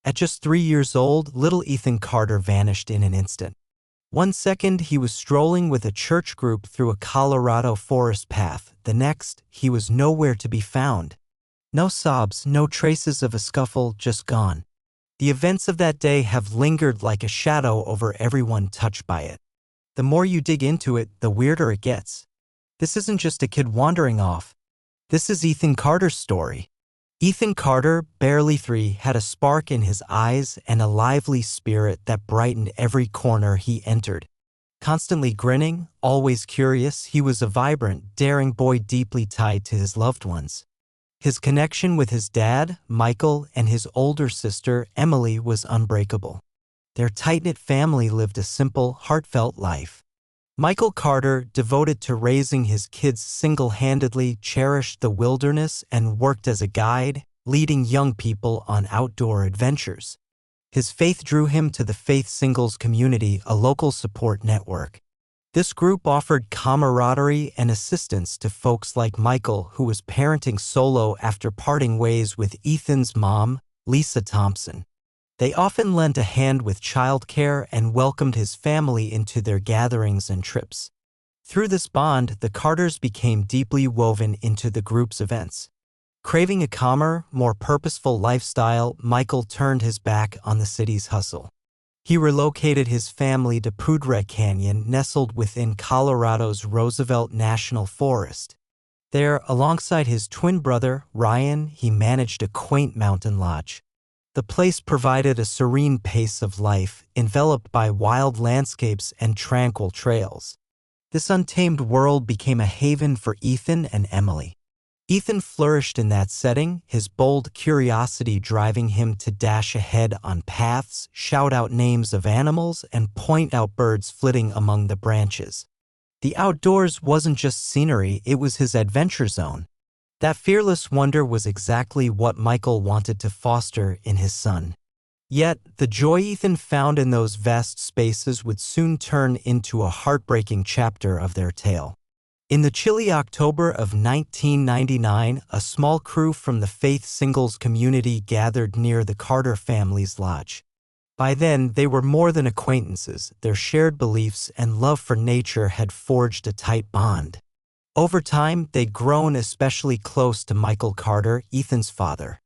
At just 3 years old, little Ethan Carter vanished in an instant. One second, he was strolling with a church group through a Colorado forest path. The next, he was nowhere to be found. No sobs, no traces of a scuffle, just gone. The events of that day have lingered like a shadow over everyone touched by it. The more you dig into it, the weirder it gets. This isn't just a kid wandering off. This is Ethan Carter's story. Ethan Carter, barely 3, had a spark in his eyes and a lively spirit that brightened every corner he entered. Constantly grinning, always curious, he was a vibrant, daring boy deeply tied to his loved ones. His connection with his dad, Michael, and his older sister, Emily, was unbreakable. Their tight-knit family lived a simple, heartfelt life. Michael Carter, devoted to raising his kids single-handedly, cherished the wilderness and worked as a guide, leading young people on outdoor adventures. His faith drew him to the Faith Singles community, a local support network. This group offered camaraderie and assistance to folks like Michael, who was parenting solo after parting ways with Ethan's mom, Lisa Thompson. They often lent a hand with childcare and welcomed his family into their gatherings and trips. Through this bond, the Carters became deeply woven into the group's events. Craving a calmer, more purposeful lifestyle, Michael turned his back on the city's hustle. He relocated his family to Poudre Canyon, nestled within Colorado's Roosevelt National Forest. There, alongside his twin brother, Ryan, he managed a quaint mountain lodge. The place provided a serene pace of life, enveloped by wild landscapes and tranquil trails. This untamed world became a haven for Ethan and Emily. Ethan flourished in that setting, his bold curiosity driving him to dash ahead on paths, shout out names of animals, and point out birds flitting among the branches. The outdoors wasn't just scenery, it was his adventure zone. That fearless wonder was exactly what Michael wanted to foster in his son. Yet, the joy Ethan found in those vast spaces would soon turn into a heartbreaking chapter of their tale. In the chilly October of 1999, a small crew from the Faith Singles community gathered near the Carter family's lodge. By then, they were more than acquaintances. Their shared beliefs and love for nature had forged a tight bond. Over time, they'd grown especially close to Michael Carter, Ethan's father.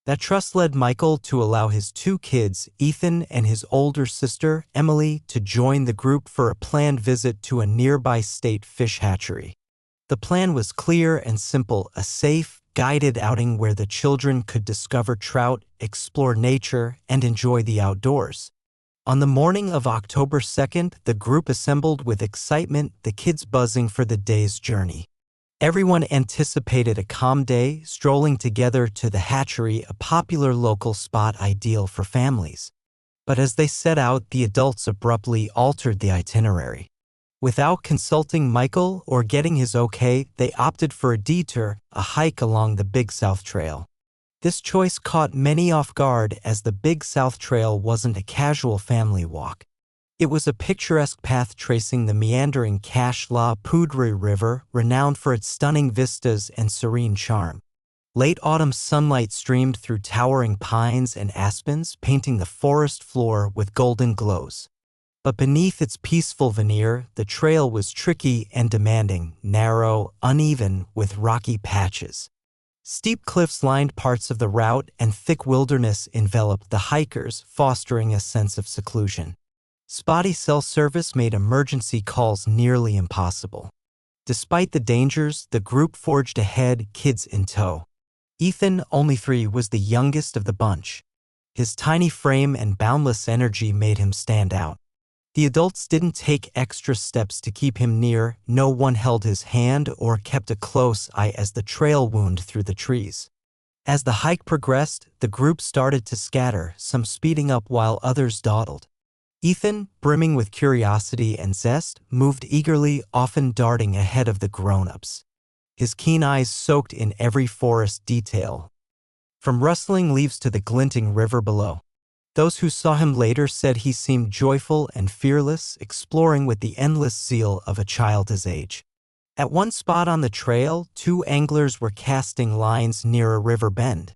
That trust led Michael to allow his 2 kids, Ethan and his older sister, Emily, to join the group for a planned visit to a nearby state fish hatchery. The plan was clear and simple, a safe, guided outing where the children could discover trout, explore nature, and enjoy the outdoors. On the morning of October 2nd, the group assembled with excitement, the kids buzzing for the day's journey. Everyone anticipated a calm day, strolling together to the hatchery, a popular local spot ideal for families. But as they set out, the adults abruptly altered the itinerary. Without consulting Michael or getting his okay, they opted for a detour, a hike along the Big South Trail. This choice caught many off guard, as the Big South Trail wasn't a casual family walk. It was a picturesque path tracing the meandering Cache La Poudre River, renowned for its stunning vistas and serene charm. Late autumn sunlight streamed through towering pines and aspens, painting the forest floor with golden glows. But beneath its peaceful veneer, the trail was tricky and demanding, narrow, uneven, with rocky patches. Steep cliffs lined parts of the route, and thick wilderness enveloped the hikers, fostering a sense of seclusion. Spotty cell service made emergency calls nearly impossible. Despite the dangers, the group forged ahead, kids in tow. Ethan, only 3, was the youngest of the bunch. His tiny frame and boundless energy made him stand out. The adults didn't take extra steps to keep him near, no one held his hand or kept a close eye as the trail wound through the trees. As the hike progressed, the group started to scatter, some speeding up while others dawdled. Ethan, brimming with curiosity and zest, moved eagerly, often darting ahead of the grown-ups. His keen eyes soaked in every forest detail, from rustling leaves to the glinting river below. Those who saw him later said he seemed joyful and fearless, exploring with the endless zeal of a child his age. At one spot on the trail, 2 anglers were casting lines near a river bend.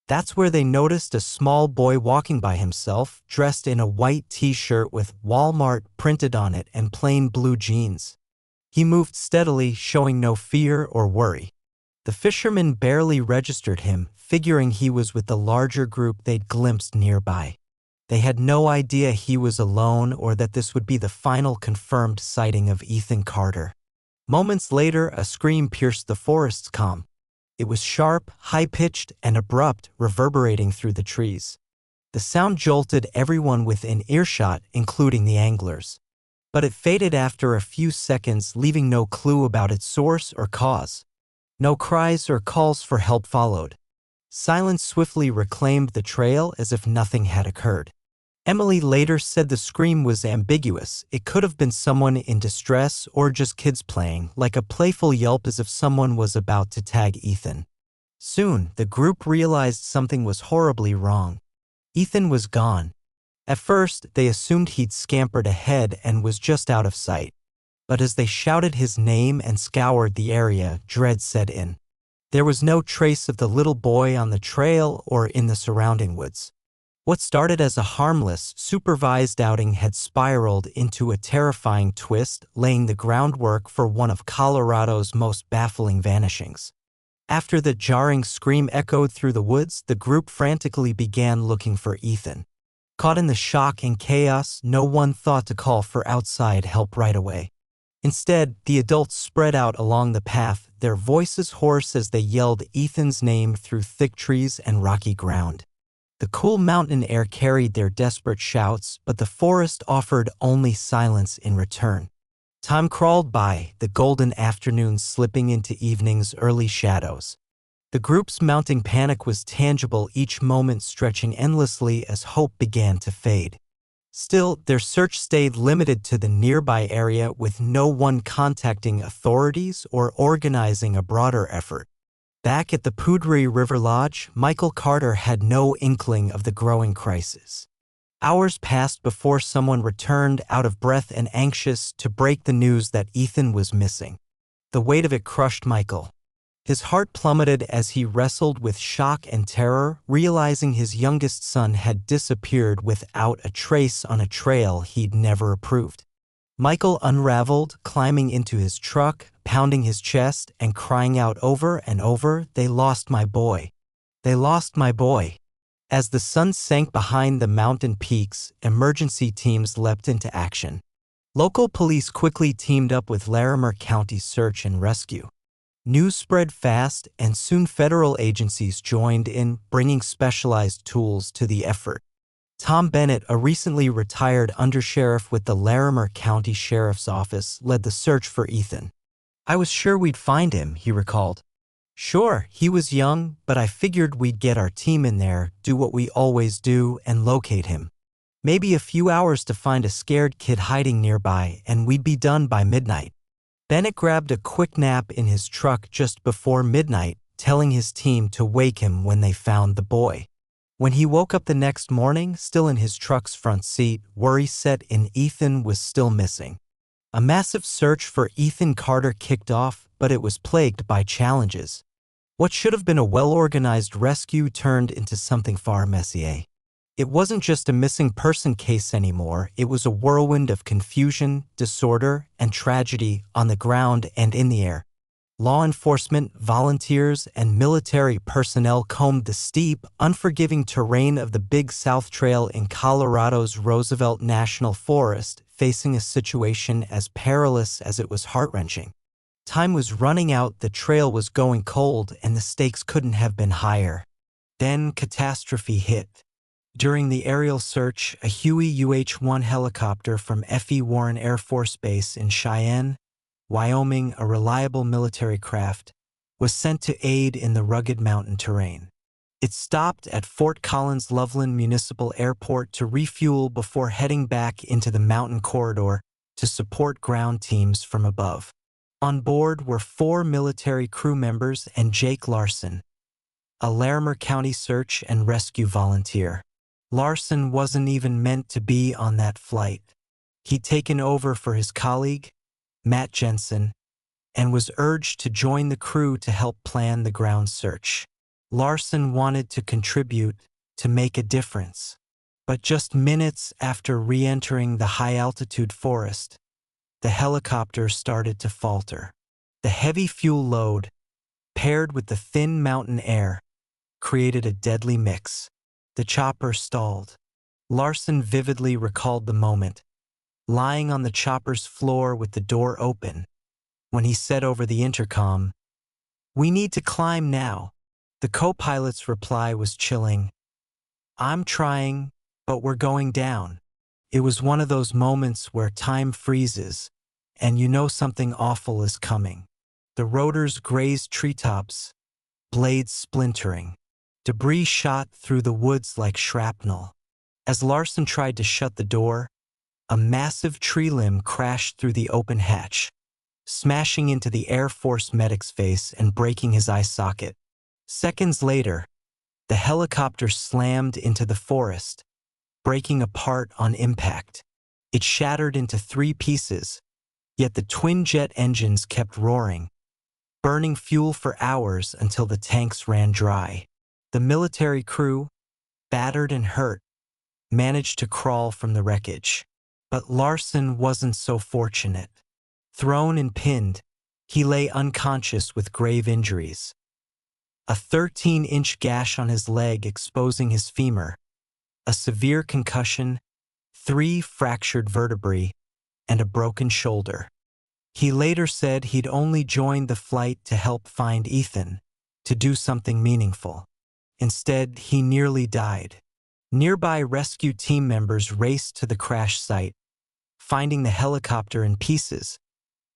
That's where they noticed a small boy walking by himself, dressed in a white t-shirt with Walmart printed on it and plain blue jeans. He moved steadily, showing no fear or worry. The fishermen barely registered him, figuring he was with the larger group they'd glimpsed nearby. They had no idea he was alone or that this would be the final confirmed sighting of Ethan Carter. Moments later, a scream pierced the forest's calm. It was sharp, high-pitched, and abrupt, reverberating through the trees. The sound jolted everyone within earshot, including the anglers. But it faded after a few seconds, leaving no clue about its source or cause. No cries or calls for help followed. Silence swiftly reclaimed the trail as if nothing had occurred. Emily later said the scream was ambiguous. It could have been someone in distress or just kids playing, like a playful yelp as if someone was about to tag Ethan. Soon, the group realized something was horribly wrong. Ethan was gone. At first, they assumed he'd scampered ahead and was just out of sight. But as they shouted his name and scoured the area, dread set in. There was no trace of the little boy on the trail or in the surrounding woods. What started as a harmless, supervised outing had spiraled into a terrifying twist, laying the groundwork for one of Colorado's most baffling vanishings. After the jarring scream echoed through the woods, the group frantically began looking for Ethan. Caught in the shock and chaos, no one thought to call for outside help right away. Instead, the adults spread out along the path, their voices hoarse as they yelled Ethan's name through thick trees and rocky ground. The cool mountain air carried their desperate shouts, but the forest offered only silence in return. Time crawled by, the golden afternoons slipping into evening's early shadows. The group's mounting panic was tangible, each moment stretching endlessly as hope began to fade. Still, their search stayed limited to the nearby area, with no one contacting authorities or organizing a broader effort. Back at the Poudre River Lodge, Michael Carter had no inkling of the growing crisis. Hours passed before someone returned, out of breath and anxious, to break the news that Ethan was missing. The weight of it crushed Michael. His heart plummeted as he wrestled with shock and terror, realizing his youngest son had disappeared without a trace on a trail he'd never approved. Michael unraveled, climbing into his truck, pounding his chest, and crying out over and over, "They lost my boy. They lost my boy." As the sun sank behind the mountain peaks, emergency teams leapt into action. Local police quickly teamed up with Larimer County Search and Rescue. News spread fast, and soon federal agencies joined in, bringing specialized tools to the effort. Tom Bennett, a recently retired undersheriff with the Larimer County Sheriff's Office, led the search for Ethan. "I was sure we'd find him," he recalled. "Sure, he was young, but I figured we'd get our team in there, do what we always do, and locate him. Maybe a few hours to find a scared kid hiding nearby, and we'd be done by midnight." Bennett grabbed a quick nap in his truck just before midnight, telling his team to wake him when they found the boy. When he woke up the next morning, still in his truck's front seat, worry set in. Ethan was still missing. A massive search for Ethan Carter kicked off, but it was plagued by challenges. What should have been a well-organized rescue turned into something far messier. It wasn't just a missing person case anymore, it was a whirlwind of confusion, disorder, and tragedy on the ground and in the air. Law enforcement, volunteers, and military personnel combed the steep, unforgiving terrain of the Big South Trail in Colorado's Roosevelt National Forest, facing a situation as perilous as it was heart-wrenching. Time was running out, the trail was going cold, and the stakes couldn't have been higher. Then catastrophe hit. During the aerial search, a Huey UH-1 helicopter from F.E. Warren Air Force Base in Cheyenne, Wyoming, a reliable military craft, was sent to aid in the rugged mountain terrain. It stopped at Fort Collins Loveland Municipal Airport to refuel before heading back into the mountain corridor to support ground teams from above. On board were 4 military crew members and Jake Larson, a Larimer County search and rescue volunteer. Larson wasn't even meant to be on that flight. He'd taken over for his colleague, Matt Jensen, and was urged to join the crew to help plan the ground search. Larson wanted to contribute, to make a difference. But just minutes after re-entering the high-altitude forest, the helicopter started to falter. The heavy fuel load, paired with the thin mountain air, created a deadly mix. The chopper stalled. Larson vividly recalled the moment, lying on the chopper's floor with the door open, when he said over the intercom, "We need to climb now." The co-pilot's reply was chilling. "I'm trying, but we're going down." It was one of those moments where time freezes, and you know something awful is coming. The rotors grazed treetops, blades splintering. Debris shot through the woods like shrapnel. As Larson tried to shut the door, a massive tree limb crashed through the open hatch, smashing into the Air Force medic's face and breaking his eye socket. Seconds later, the helicopter slammed into the forest, breaking apart on impact. It shattered into 3 pieces, yet the twin-jet engines kept roaring, burning fuel for hours until the tanks ran dry. The military crew, battered and hurt, managed to crawl from the wreckage. But Larson wasn't so fortunate. Thrown and pinned, he lay unconscious with grave injuries. A 13-inch gash on his leg exposing his femur, a severe concussion, 3 fractured vertebrae, and a broken shoulder. He later said he'd only joined the flight to help find Ethan, to do something meaningful. Instead, he nearly died. Nearby rescue team members raced to the crash site, finding the helicopter in pieces,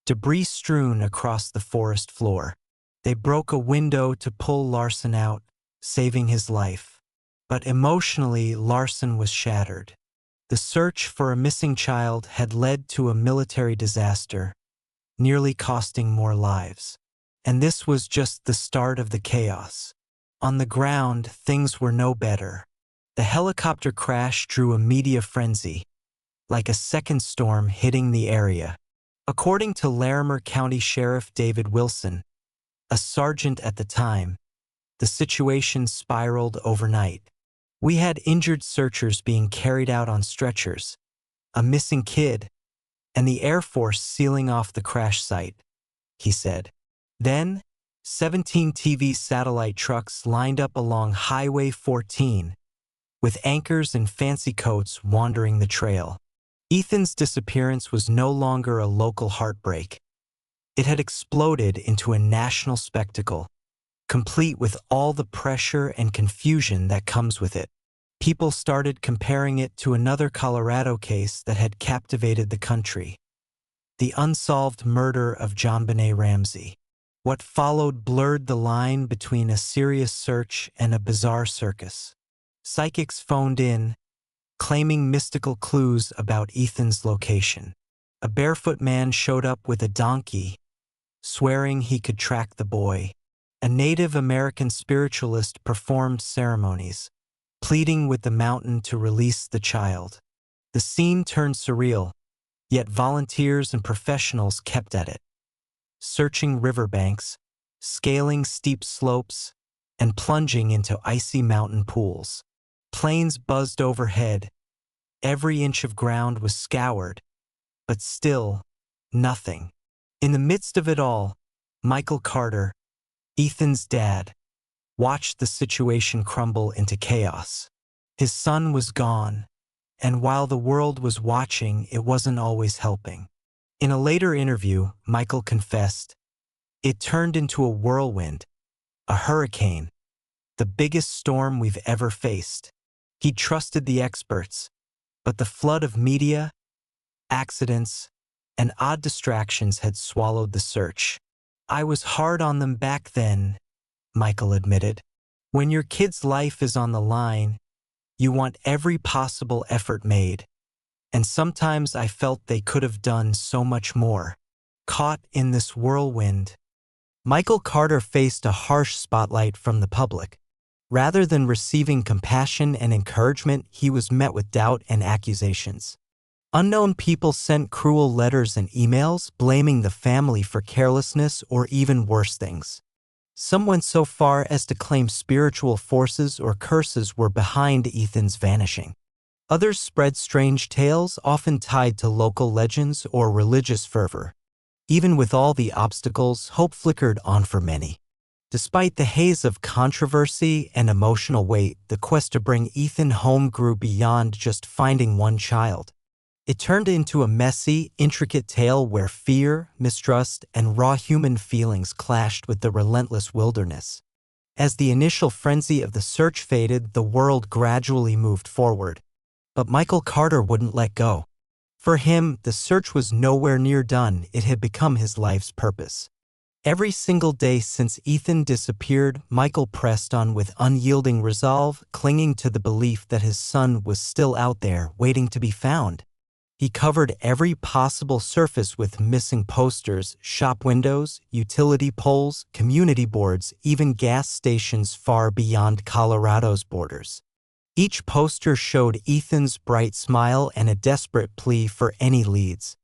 debris strewn across the forest floor. They broke a window to pull Larson out, saving his life. But emotionally, Larson was shattered. The search for a missing child had led to a military disaster, nearly costing more lives. And this was just the start of the chaos. On the ground, things were no better. The helicopter crash drew a media frenzy, like a second storm hitting the area. According to Larimer County Sheriff David Wilson, a sergeant at the time, the situation spiraled overnight. "We had injured searchers being carried out on stretchers, a missing kid, and the Air Force sealing off the crash site," he said. Then, 17 TV satellite trucks lined up along Highway 14, with anchors and fancy coats wandering the trail. Ethan's disappearance was no longer a local heartbreak. It had exploded into a national spectacle, complete with all the pressure and confusion that comes with it. People started comparing it to another Colorado case that had captivated the country: the unsolved murder of JonBenet Ramsey. What followed blurred the line between a serious search and a bizarre circus. Psychics phoned in, claiming mystical clues about Ethan's location. A barefoot man showed up with a donkey, swearing he could track the boy. A Native American spiritualist performed ceremonies, pleading with the mountain to release the child. The scene turned surreal, yet volunteers and professionals kept at it, searching riverbanks, scaling steep slopes, and plunging into icy mountain pools. Planes buzzed overhead. Every inch of ground was scoured, but still, nothing. In the midst of it all, Michael Carter, Ethan's dad, watched the situation crumble into chaos. His son was gone, and while the world was watching, it wasn't always helping. In a later interview, Michael confessed, "It turned into a whirlwind, a hurricane, the biggest storm we've ever faced." He trusted the experts, but the flood of media, accidents, and odd distractions had swallowed the search. "I was hard on them back then," Michael admitted. "When your kid's life is on the line, you want every possible effort made. And sometimes I felt they could have done so much more." Caught in this whirlwind, Michael Carter faced a harsh spotlight from the public. Rather than receiving compassion and encouragement, he was met with doubt and accusations. Unknown people sent cruel letters and emails blaming the family for carelessness or even worse things. Some went so far as to claim spiritual forces or curses were behind Ethan's vanishing. Others spread strange tales, often tied to local legends or religious fervor. Even with all the obstacles, hope flickered on for many. Despite the haze of controversy and emotional weight, the quest to bring Ethan home grew beyond just finding one child. It turned into a messy, intricate tale where fear, mistrust, and raw human feelings clashed with the relentless wilderness. As the initial frenzy of the search faded, the world gradually moved forward. But Michael Carter wouldn't let go. For him, the search was nowhere near done. It had become his life's purpose. Every single day since Ethan disappeared, Michael pressed on with unyielding resolve, clinging to the belief that his son was still out there, waiting to be found. He covered every possible surface with missing posters, shop windows, utility poles, community boards, even gas stations far beyond Colorado's borders. Each poster showed Ethan's bright smile and a desperate plea for any leads.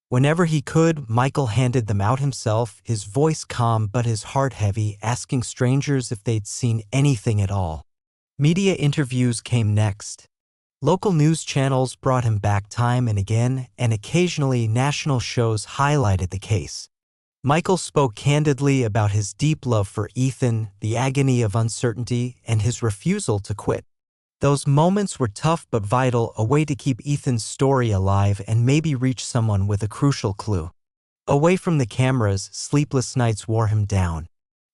Whenever he could, Michael handed them out himself, his voice calm but his heart heavy, asking strangers if they'd seen anything at all. Media interviews came next. Local news channels brought him back time and again, and occasionally national shows highlighted the case. Michael spoke candidly about his deep love for Ethan, the agony of uncertainty, and his refusal to quit. Those moments were tough but vital, a way to keep Ethan's story alive and maybe reach someone with a crucial clue. Away from the cameras, sleepless nights wore him down.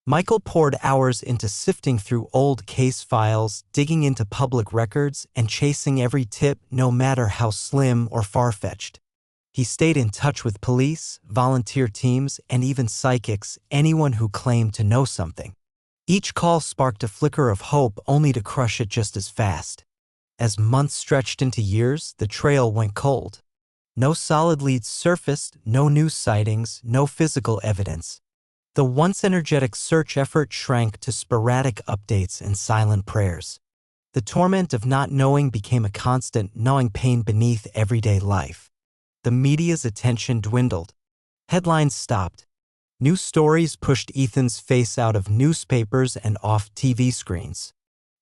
Michael poured hours into sifting through old case files, digging into public records, and chasing every tip, no matter how slim or far-fetched. He stayed in touch with police, volunteer teams, and even psychics, anyone who claimed to know something. Each call sparked a flicker of hope, only to crush it just as fast. As months stretched into years, the trail went cold. No solid leads surfaced, no new sightings, no physical evidence. The once energetic search effort shrank to sporadic updates and silent prayers. The torment of not knowing became a constant, gnawing pain beneath everyday life. The media's attention dwindled. Headlines stopped. New stories pushed Ethan's face out of newspapers and off TV screens.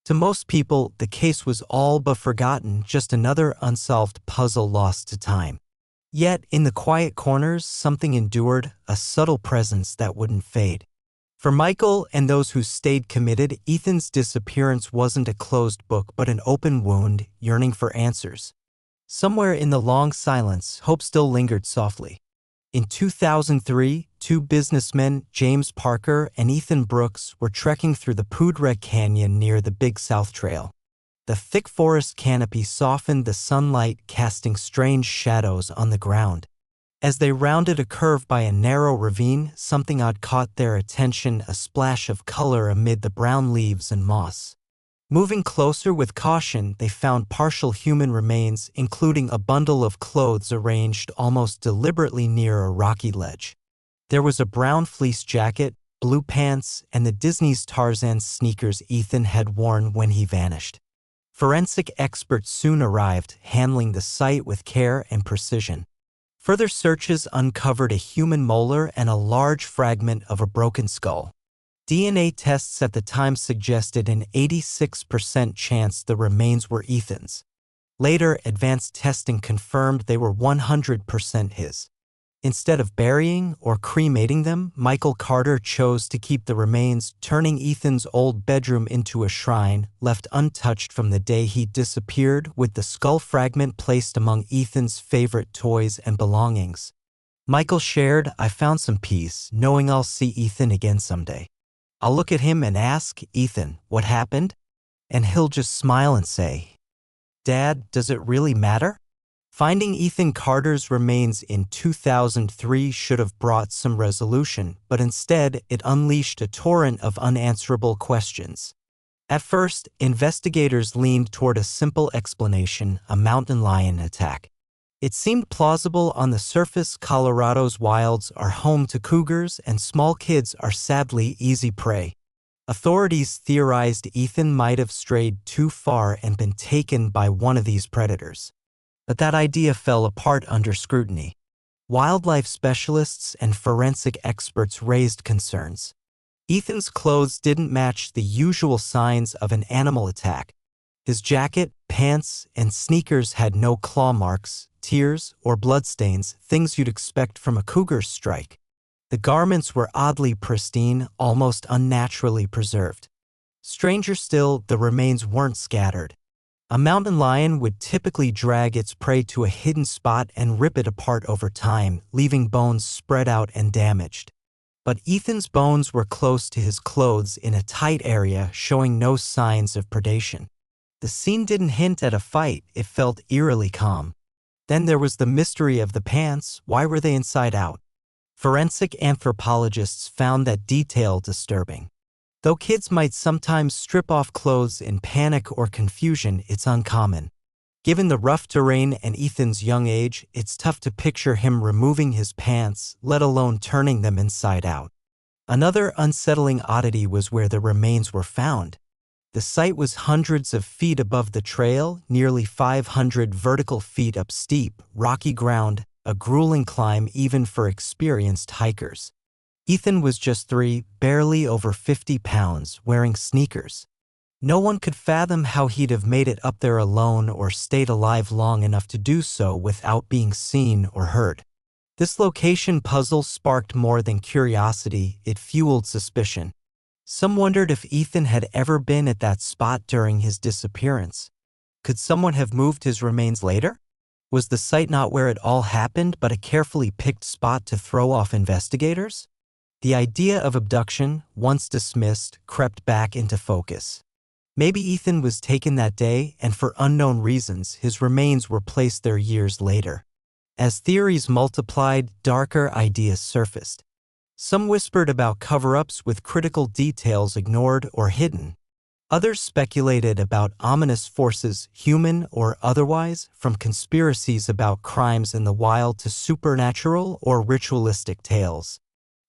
To most people, the case was all but forgotten, just another unsolved puzzle lost to time. Yet, in the quiet corners, something endured, a subtle presence that wouldn't fade. For Michael and those who stayed committed, Ethan's disappearance wasn't a closed book but an open wound, yearning for answers. Somewhere in the long silence, hope still lingered softly. In 2003, two businessmen, James Parker and Ethan Brooks, were trekking through the Poudre Canyon near the Big South Trail. The thick forest canopy softened the sunlight, casting strange shadows on the ground. As they rounded a curve by a narrow ravine, something odd caught their attention, a splash of color amid the brown leaves and moss. Moving closer with caution, they found partial human remains, including a bundle of clothes arranged almost deliberately near a rocky ledge. There was a brown fleece jacket, blue pants, and the Disney's Tarzan sneakers Ethan had worn when he vanished. Forensic experts soon arrived, handling the site with care and precision. Further searches uncovered a human molar and a large fragment of a broken skull. DNA tests at the time suggested an 86% chance the remains were Ethan's. Later, advanced testing confirmed they were 100% his. Instead of burying or cremating them, Michael Carter chose to keep the remains, turning Ethan's old bedroom into a shrine, left untouched from the day he disappeared, with the skull fragment placed among Ethan's favorite toys and belongings. Michael shared, "I found some peace, knowing I'll see Ethan again someday. I'll look at him and ask, 'Ethan, what happened?' And he'll just smile and say, 'Dad, does it really matter?'" Finding Ethan Carter's remains in 2003 should have brought some resolution, but instead it unleashed a torrent of unanswerable questions. At first, investigators leaned toward a simple explanation: a mountain lion attack. It seemed plausible on the surface. Colorado's wilds are home to cougars, and small kids are sadly easy prey. Authorities theorized Ethan might have strayed too far and been taken by one of these predators. But that idea fell apart under scrutiny. Wildlife specialists and forensic experts raised concerns. Ethan's clothes didn't match the usual signs of an animal attack. His jacket, pants, and sneakers had no claw marks, tears, or bloodstains, things you'd expect from a cougar's strike. The garments were oddly pristine, almost unnaturally preserved. Stranger still, the remains weren't scattered. A mountain lion would typically drag its prey to a hidden spot and rip it apart over time, leaving bones spread out and damaged. But Ethan's bones were close to his clothes in a tight area, showing no signs of predation. The scene didn't hint at a fight, it felt eerily calm. Then there was the mystery of the pants. Why were they inside out? Forensic anthropologists found that detail disturbing. Though kids might sometimes strip off clothes in panic or confusion, it's uncommon. Given the rough terrain and Ethan's young age, it's tough to picture him removing his pants, let alone turning them inside out. Another unsettling oddity was where the remains were found. The site was hundreds of feet above the trail, nearly 500 vertical feet up steep, rocky ground, a grueling climb even for experienced hikers. Ethan was just 3, barely over 50 pounds, wearing sneakers. No one could fathom how he'd have made it up there alone or stayed alive long enough to do so without being seen or heard. This location puzzle sparked more than curiosity, it fueled suspicion. Some wondered if Ethan had ever been at that spot during his disappearance. Could someone have moved his remains later? Was the site not where it all happened but a carefully picked spot to throw off investigators? The idea of abduction, once dismissed, crept back into focus. Maybe Ethan was taken that day, and for unknown reasons, his remains were placed there years later. As theories multiplied, darker ideas surfaced. Some whispered about cover-ups with critical details ignored or hidden. Others speculated about ominous forces, human or otherwise, from conspiracies about crimes in the wild to supernatural or ritualistic tales.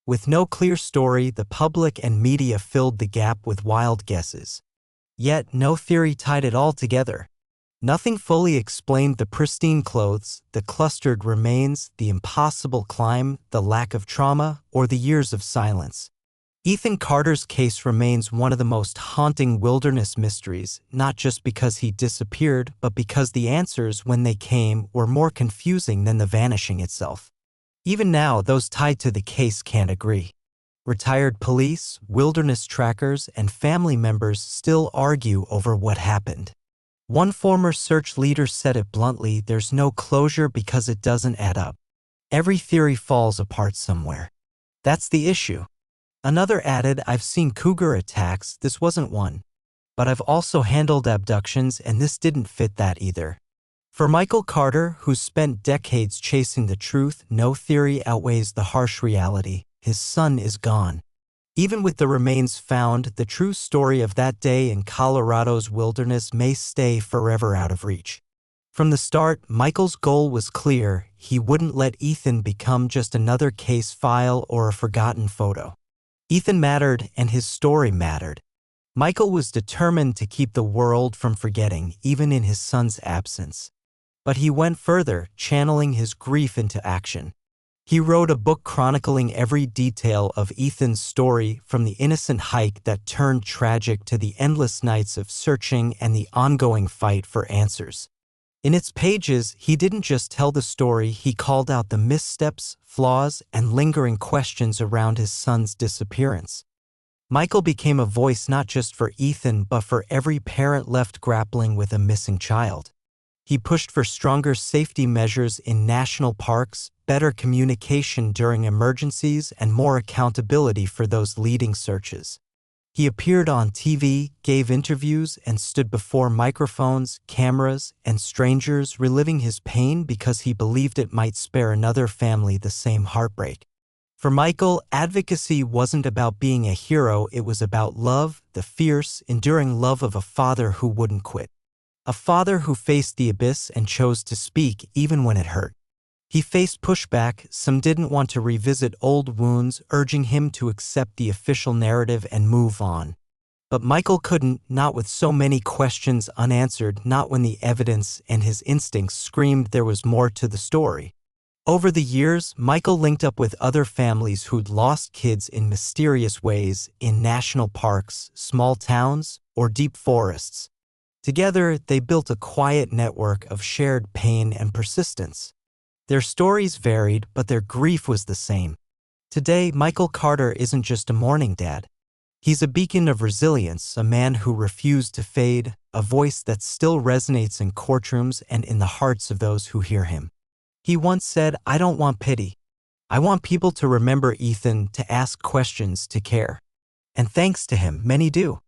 With no clear story, the public and media filled the gap with wild guesses. Yet no theory tied it all together. Nothing fully explained the pristine clothes, the clustered remains, the impossible climb, the lack of trauma, or the years of silence. Ethan Carter's case remains one of the most haunting wilderness mysteries, not just because he disappeared, but because the answers, when they came, were more confusing than the vanishing itself. Even now, those tied to the case can't agree. Retired police, wilderness trackers, and family members still argue over what happened. One former search leader said it bluntly, there's no closure because it doesn't add up. Every theory falls apart somewhere. That's the issue. Another added, I've seen cougar attacks, this wasn't one. But I've also handled abductions and this didn't fit that either. For Michael Carter, who's spent decades chasing the truth, no theory outweighs the harsh reality. His son is gone. Even with the remains found, the true story of that day in Colorado's wilderness may stay forever out of reach. From the start, Michael's goal was clear. He wouldn't let Ethan become just another case file or a forgotten photo. Ethan mattered, and his story mattered. Michael was determined to keep the world from forgetting, even in his son's absence. But he went further, channeling his grief into action. He wrote a book chronicling every detail of Ethan's story, from the innocent hike that turned tragic to the endless nights of searching and the ongoing fight for answers. In its pages, he didn't just tell the story, he called out the missteps, flaws, and lingering questions around his son's disappearance. Michael became a voice not just for Ethan but for every parent left grappling with a missing child. He pushed for stronger safety measures in national parks, better communication during emergencies, and more accountability for those leading searches. He appeared on TV, gave interviews, and stood before microphones, cameras, and strangers, reliving his pain because he believed it might spare another family the same heartbreak. For Michael, advocacy wasn't about being a hero, it was about love, the fierce, enduring love of a father who wouldn't quit. A father who faced the abyss and chose to speak even when it hurt. He faced pushback, some didn't want to revisit old wounds, urging him to accept the official narrative and move on. But Michael couldn't, not with so many questions unanswered, not when the evidence and his instincts screamed there was more to the story. Over the years, Michael linked up with other families who'd lost kids in mysterious ways in national parks, small towns, or deep forests. Together, they built a quiet network of shared pain and persistence. Their stories varied, but their grief was the same. Today, Michael Carter isn't just a mourning dad. He's a beacon of resilience, a man who refused to fade, a voice that still resonates in courtrooms and in the hearts of those who hear him. He once said, "I don't want pity. I want people to remember Ethan, to ask questions, to care." And thanks to him, many do.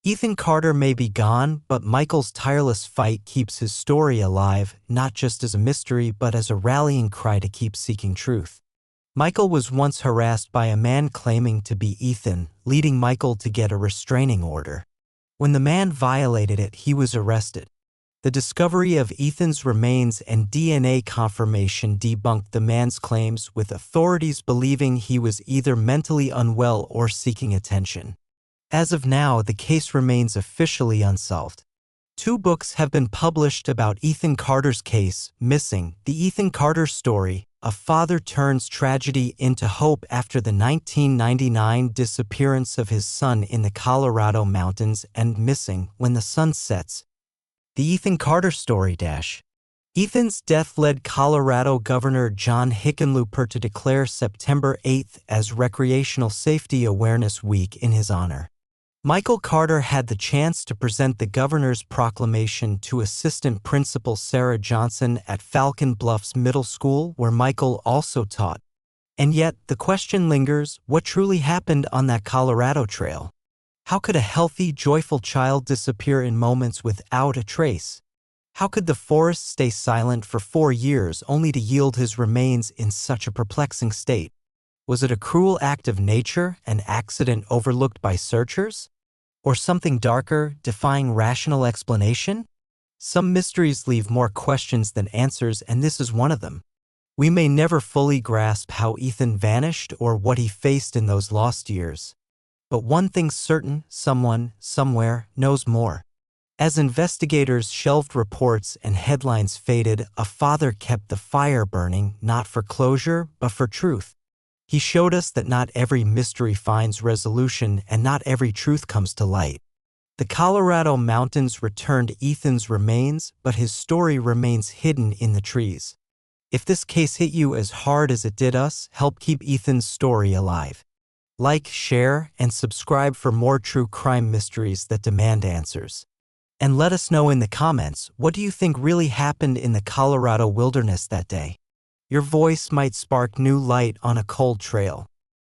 Ethan Carter may be gone, but Michael's tireless fight keeps his story alive, not just as a mystery, but as a rallying cry to keep seeking truth. Michael was once harassed by a man claiming to be Ethan, leading Michael to get a restraining order. When the man violated it, he was arrested. The discovery of Ethan's remains and DNA confirmation debunked the man's claims, with authorities believing he was either mentally unwell or seeking attention. As of now, the case remains officially unsolved. 2 books have been published about Ethan Carter's case, Missing: The Ethan Carter Story, a father turns tragedy into hope after the 1999 disappearance of his son in the Colorado mountains, and Missing: When the Sun Sets. The Ethan Carter Story. Ethan's death led Colorado Governor John Hickenlooper to declare September 8th as Recreational Safety Awareness Week in his honor. Michael Carter had the chance to present the governor's proclamation to Assistant Principal Sarah Johnson at Falcon Bluffs Middle School, where Michael also taught. And yet, the question lingers, what truly happened on that Colorado trail? How could a healthy, joyful child disappear in moments without a trace? How could the forest stay silent for 4 years only to yield his remains in such a perplexing state? Was it a cruel act of nature, an accident overlooked by searchers? Or something darker, defying rational explanation? Some mysteries leave more questions than answers, and this is one of them. We may never fully grasp how Ethan vanished or what he faced in those lost years. But one thing's certain, someone, somewhere, knows more. As investigators shelved reports and headlines faded, a father kept the fire burning, not for closure, but for truth. He showed us that not every mystery finds resolution and not every truth comes to light. The Colorado mountains returned Ethan's remains, but his story remains hidden in the trees. If this case hit you as hard as it did us, help keep Ethan's story alive. Like, share, and subscribe for more true crime mysteries that demand answers. And let us know in the comments, what do you think really happened in the Colorado wilderness that day? Your voice might spark new light on a cold trail.